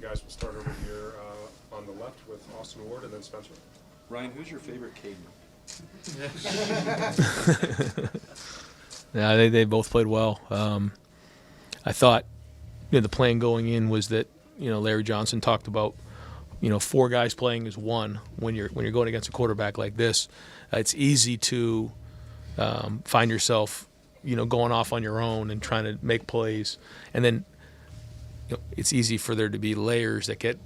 guys. We'll start over here on the left with Austin Ward and then Spencer. Ryan, who's your favorite Caden? Yeah, they both played well. I thought, the plan going in was that, Larry Johnson talked about, 4 guys playing as one when you're going against a quarterback like this. It's easy to find yourself, going off on your own and trying to make plays, and then it's easy for there to be layers that get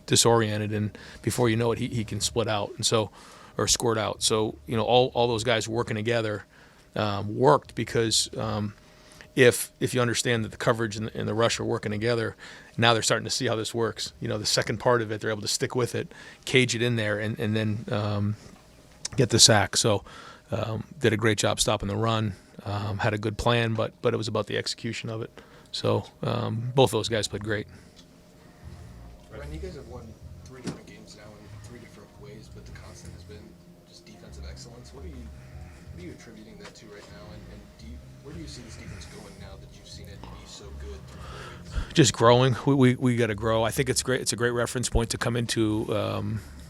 disoriented, and before you know it, he can split out or squirt out. So all those guys working together worked because if you understand that the coverage and the rush are working together, now they're starting to see how this works. The second part of it, they're able to stick with it, cage it in there, and then get the sack. So did a great job stopping the run, had a good plan, but it was about the execution of it. So both those guys played great. Ryan, you guys have won 3 different games now in 3 different ways, but the constant has been just defensive excellence. What are you attributing that to right now, and where do you see this defense going now that you've seen it be so good through 4 weeks? Just growing. We got to grow. I think it's great. It's a great reference point to come into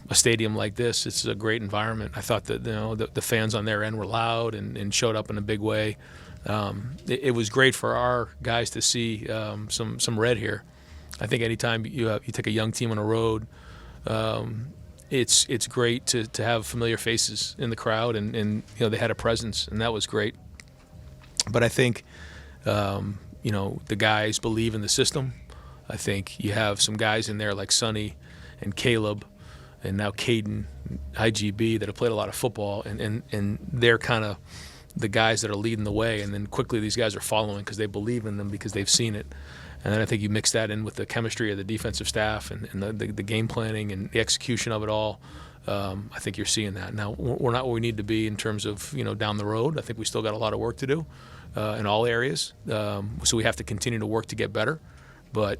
a stadium like this. It's a great environment. I thought that the fans on their end were loud and showed up in a big way. It was great for our guys to see some red here. I think anytime you take a young team on a road, it's great to have familiar faces in the crowd, and they had a presence, and that was great. But I think the guys believe in the system. I think you have some guys in there like Sonny and Caleb and now Caden, IGB, that have played a lot of football, and they're kind of the guys that are leading the way, and then quickly these guys are following because they believe in them because they've seen it. And then I think you mix that in with the chemistry of the defensive staff and the game planning and the execution of it all. I think you're seeing that. Now, we're not where we need to be in terms of down the road. I think we still got a lot of work to do in all areas. So we have to continue to work to get better. But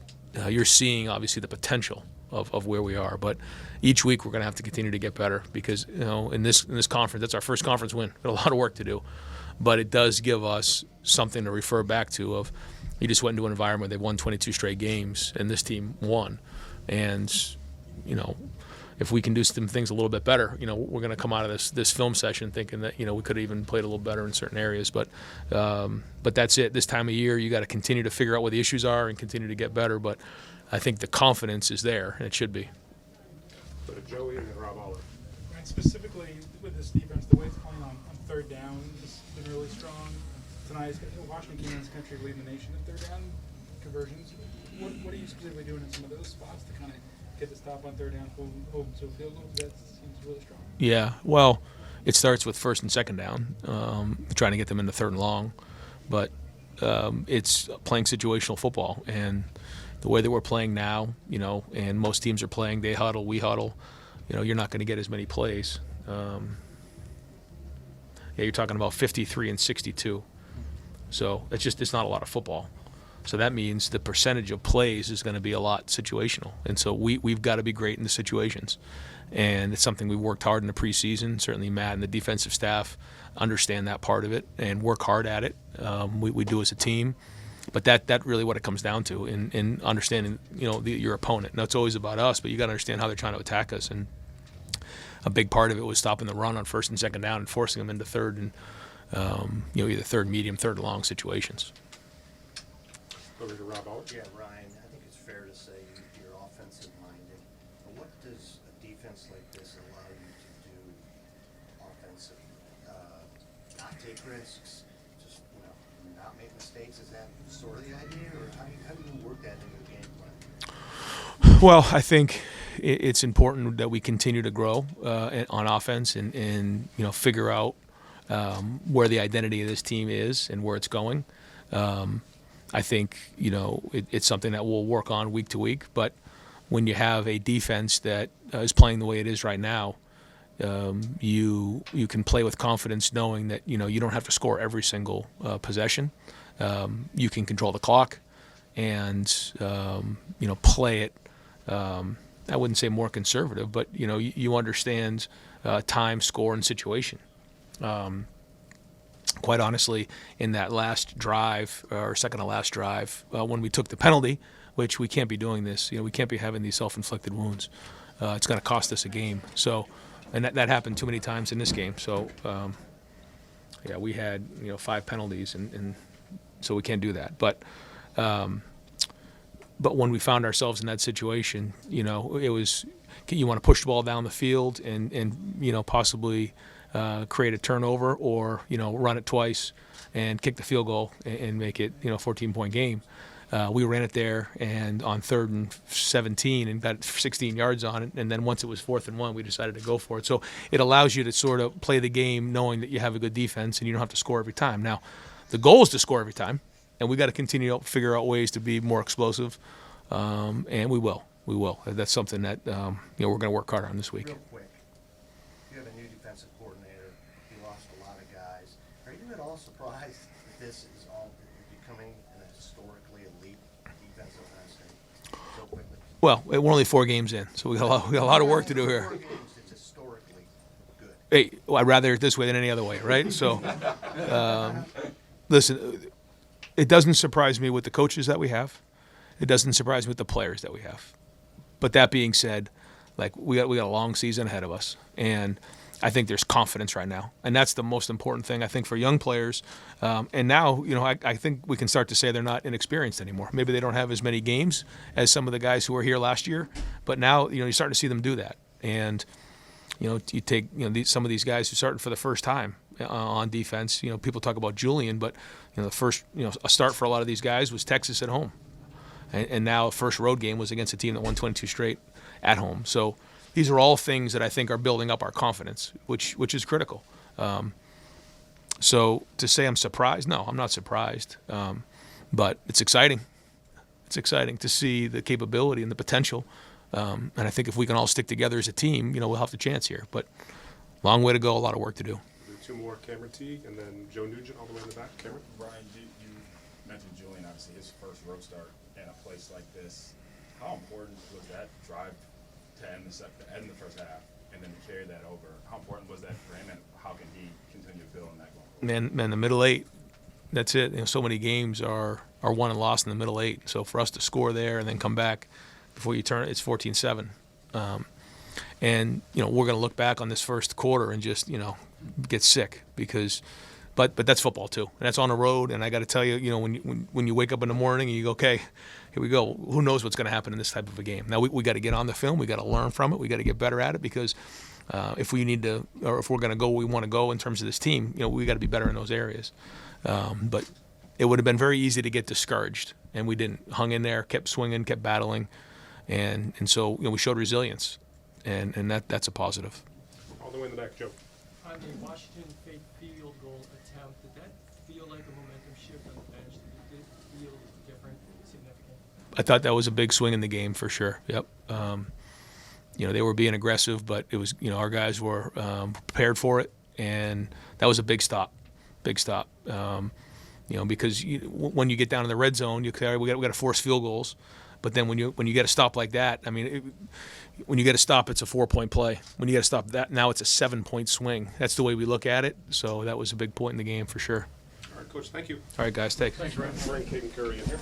you're seeing, obviously, the potential of where we are. But each week we're going to have to continue to get better because in this conference, that's our first conference win. We've got a lot of work to do. But it does give us something to refer back to of you just went into an environment where they've won 22 straight games, and this team won. And, if we can do some things a little bit better, we're going to come out of this film session thinking that, we could have even played a little better in certain areas. But that's it. This time of year, you got to continue to figure out what the issues are and continue to get better. But I think the confidence is there, and it should be. Go to Joey and then Rob Aller. Right, specifically with this defense, the way it's playing on 3rd down has been really strong. Tonight, Washington came in this country leading the nation in 3rd down conversions. What are you specifically doing in some of those spots to kind of get the stop on 3rd down, hold to a field goal? That seems really strong. Yeah, well, it starts with 1st and 2nd down, trying to get them into 3rd and long. But it's playing situational football, and the way that we're playing now, and most teams are playing, they huddle, we huddle, you're not going to get as many plays. You're talking about 53 and 62. So it's not a lot of football. So that means the percentage of plays is going to be a lot situational. And so we've got to be great in the situations. And it's something we worked hard in the preseason. Certainly Matt and the defensive staff understand that part of it and work hard at it. We do as a team. But that really what it comes down to in understanding, your opponent. Now, it's always about us, but you got to understand how they're trying to attack us. And a big part of it was stopping the run on 1st and 2nd down and forcing them into 3rd and either 3rd medium, 3rd long situations. Over to Rob Aller. Yeah, Ryan, I think it's fair to say you're offensive-minded. What does a defense like this allow you to do offensively? Not take risks, just not make mistakes. Is that sort of the idea, or how do you work that into your game plan? Well, I think it's important that we continue to grow on offense and figure out where the identity of this team is and where it's going. I think it's something that we'll work on week to week. But when you have a defense that is playing the way it is right now, you can play with confidence, knowing that you don't have to score every single possession. You can control the clock and play it. I wouldn't say more conservative, but you understand time, score, and situation. Quite honestly, in that last drive, or second to last drive, when we took the penalty, which we can't be doing this. We can't be having these self-inflicted wounds. It's going to cost us a game. So, and that happened too many times in this game. So, yeah, we had 5 penalties, and so we can't do that. But when we found ourselves in that situation, it was you want to push the ball down the field and possibly create a turnover or run it twice and kick the field goal and make it 14-point game. We ran it there and on 3rd and 17 and got 16 yards on it, and then once it was 4th and 1, we decided to go for it. So it allows you to sort of play the game knowing that you have a good defense and you don't have to score every time. Now, the goal is to score every time, and we got to continue to figure out ways to be more explosive, and we will. We will. That's something that we're going to work hard on this week. Real quick, you have a new defensive coordinator. You lost a lot of guys. Are you at all surprised that this is all becoming an historically elite defensive landscape so quickly? Well, we're only 4 games in, so we got a lot of work to do here. 4 games, it's historically good. Hey, well, I'd rather it this way than any other way, right? So, listen, it doesn't surprise me with the coaches that we have. It doesn't surprise me with the players that we have. But that being said, like we got a long season ahead of us, and I think there's confidence right now, and that's the most important thing I think for young players. And now, I think we can start to say they're not inexperienced anymore. Maybe they don't have as many games as some of the guys who were here last year, but now you're starting to see them do that. And you take some of these guys who started for the first time on defense. People talk about Julian, but the first a start for a lot of these guys was Texas at home. And now a first road game was against a team that won 22 straight at home. So these are all things that I think are building up our confidence, which is critical. So to say I'm surprised, no, I'm not surprised. But it's exciting. It's exciting to see the capability and the potential. And I think if we can all stick together as a team, we'll have the chance here. But long way to go, a lot of work to do. We'll do 2 more, Cameron Teague, and then Joe Nugent all the way in the back. Cameron? Brian, you mentioned Julian, obviously his first road start in a place like this. How important was that drive to end the first half and then to carry that over? How important was that for him, and how can he continue to build on that going forward? Man, the middle 8, that's it. So many games are won and lost in the middle 8. So for us to score there and then come back before you turn it, it's 14-7. And we're going to look back on this first quarter and just get sick because. But that's football too, and that's on the road. And I got to tell you, when you wake up in the morning and you go, okay, here we go. Who knows what's going to happen in this type of a game? Now we got to get on the film. We got to learn from it. We got to get better at it because if we need to, or if we're going to go, where we want to go in terms of this team. We got to be better in those areas. But it would have been very easy to get discouraged, and we didn't. Hung in there, kept swinging, kept battling, and so we showed resilience, and that's a positive. All the way in the back, Joe. On the Washington fake field goal attempt, did that feel like a momentum shift on the bench? Did it feel different, significant? I thought that was a big swing in the game for sure. Yep. They were being aggressive, but it was our guys were prepared for it, and that was a big stop. Big stop. Because when you get down in the red zone, we got to force field goals. But then when you get a stop like that, when you get a stop, it's a 4-point play. When you get a stop, now it's a 7-point swing. That's the way we look at it. So that was a big point in the game for sure. All right, Coach, thank you. All right, guys, thanks. Thanks, Ryan. Caden Curry in here.